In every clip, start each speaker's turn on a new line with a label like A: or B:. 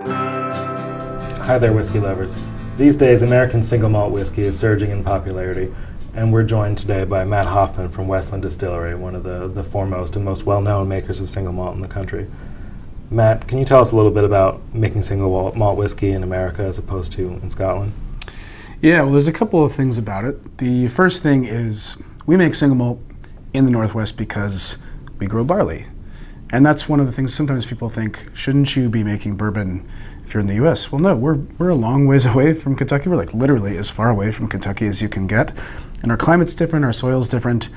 A: Hi there, whiskey lovers. These days, American single malt whiskey is surging in popularity, and we're joined today by Matt Hofmann from Westland Distillery, one of the foremost and most well-known makers of single malt in the country. Matt, can you tell us a little bit about making single malt whiskey in America as opposed to in Scotland?
B: Yeah, well, there's a couple of things about it. The first thing is we make single malt in the Northwest because we grow barley. And that's one of the things sometimes people think, shouldn't you be making bourbon if you're in the U.S.? Well, no, we're a long ways away from Kentucky. We're like literally as far away from Kentucky as you can get. And our climate's different, our soil's different.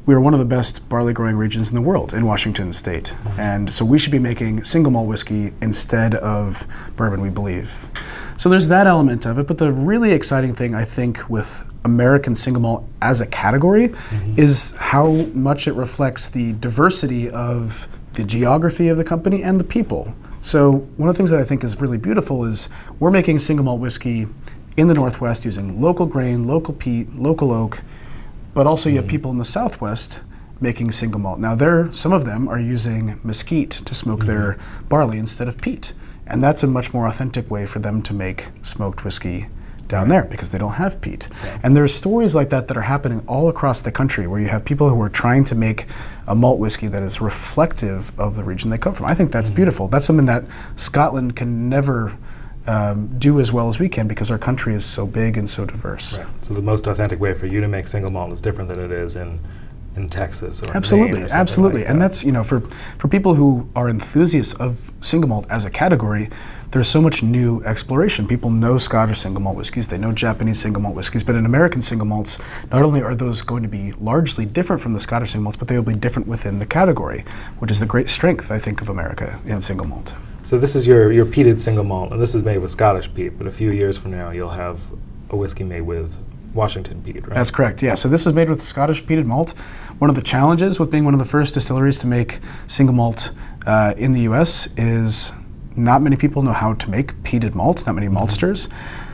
B: We are one of the best barley growing regions in the world in Washington state. Mm-hmm. And so we should be making single malt whiskey instead of bourbon, we believe. So there's that element of it, but the really exciting thing I think with American single malt as a category is how much it reflects the diversity of the geography of the company and the people. So one of the things that I think is really beautiful is we're making single malt whiskey in the Northwest using local grain, local peat, local oak, but also you have people in the Southwest making single malt. Now some of them are using mesquite to smoke their barley instead of peat. And that's a much more authentic way for them to make smoked whiskey down there because they don't have peat. Yeah. And there's stories like that that are happening all across the country where you have people who are trying to make a malt whiskey that is reflective of the region they come from. I think that's beautiful. That's something that Scotland can never do as well as we can because our country is so big and so diverse.
A: Right. So the most authentic way for you to make single malt is different than it is in Texas or
B: absolutely,
A: Maine or
B: absolutely.
A: Like that.
B: And that's, for people who are enthusiasts of single malt as a category, there's so much new exploration. People know Scottish single malt whiskeys, they know Japanese single malt whiskeys, but in American single malts, not only are those going to be largely different from the Scottish single malts, but they will be different within the category, which is the great strength, I think, of America in single malt.
A: So this is your peated single malt, and this is made with Scottish peat, but a few years from now you'll have a whiskey made with Washington peat, right?
B: That's correct, yeah. So this is made with Scottish peated malt. One of the challenges with being one of the first distilleries to make single malt in the U.S. is not many people know how to make peated malt, not many maltsters.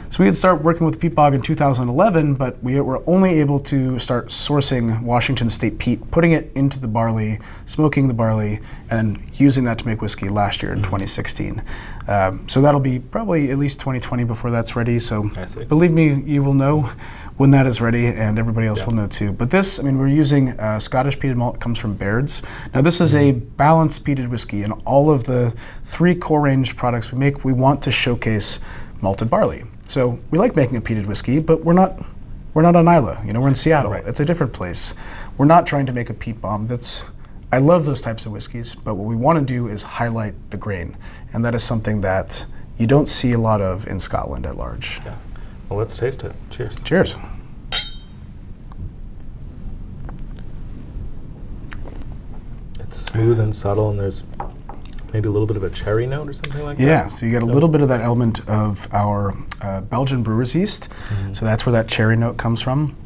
B: So we had started working with Peat Bog in 2011, but we were only able to start sourcing Washington state peat, putting it into the barley, smoking the barley, and using that to make whiskey last year in 2016. So that'll be probably at least 2020 before that's ready. So believe me, you will know when that is ready, and everybody else will know too. But this, we're using Scottish peated malt, comes from Baird's. Now this is a balanced peated whiskey, and all of the 3 core range products we make, we want to showcase malted barley. So we like making a peated whiskey, but we're not on Isla. We're in Seattle. Right. It's a different place. We're not trying to make a peat bomb. I love those types of whiskeys, but what we want to do is highlight the grain, and that is something that you don't see a lot of in Scotland at large.
A: Yeah. Well, let's taste it. Cheers.
B: Cheers.
A: It's smooth and subtle, and there's maybe a little bit of a cherry note or something like that.
B: Yeah, so you get a little bit of that element of our Belgian brewer's yeast. So that's where that cherry note comes from.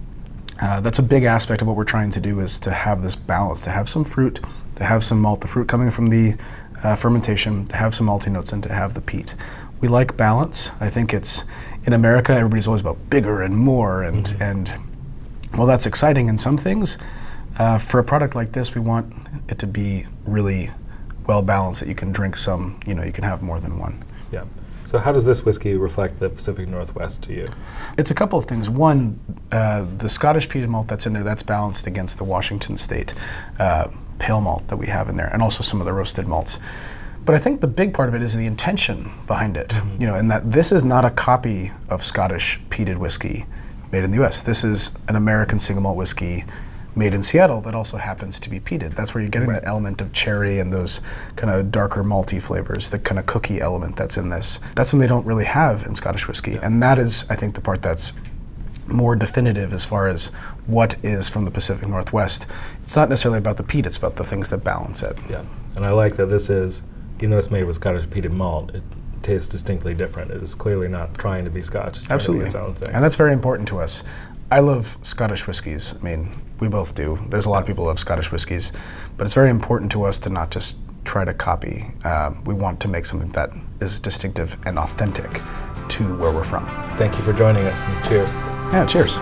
B: That's a big aspect of what we're trying to do is to have this balance, to have some fruit, to have some malt, the fruit coming from the fermentation, to have some malty notes, and to have the peat. We like balance. I think it's, in America, everybody's always about bigger and more, and well, that's exciting in some things. For a product like this, we want it to be really well balanced, that you can drink some, you can have more than one.
A: Yeah. So how does this whiskey reflect the Pacific Northwest to you?
B: It's a couple of things. One, the Scottish peated malt that's in there, that's balanced against the Washington state pale malt that we have in there, and also some of the roasted malts. But I think the big part of it is the intention behind it, and that this is not a copy of Scottish peated whiskey made in the U.S. This is an American single malt whiskey made in Seattle that also happens to be peated. That's where you're getting that element of cherry and those kind of darker malty flavors, the kind of cookie element that's in this. That's something they don't really have in Scottish whiskey. And that is, I think, the part that's more definitive as far as what is from the Pacific Northwest. It's not necessarily about the peat, it's about the things that balance it.
A: Yeah, and I like that this is, even though it's made with Scottish peated malt, it tastes distinctly different. It is clearly not trying to be Scotch. It's
B: Absolutely.
A: Its own thing.
B: And that's very important to us. I love Scottish whiskeys. We both do. There's a lot of people who love Scottish whiskeys, but it's very important to us to not just try to copy. We want to make something that is distinctive and authentic to where we're from.
A: Thank you for joining us, and cheers.
B: Yeah, cheers.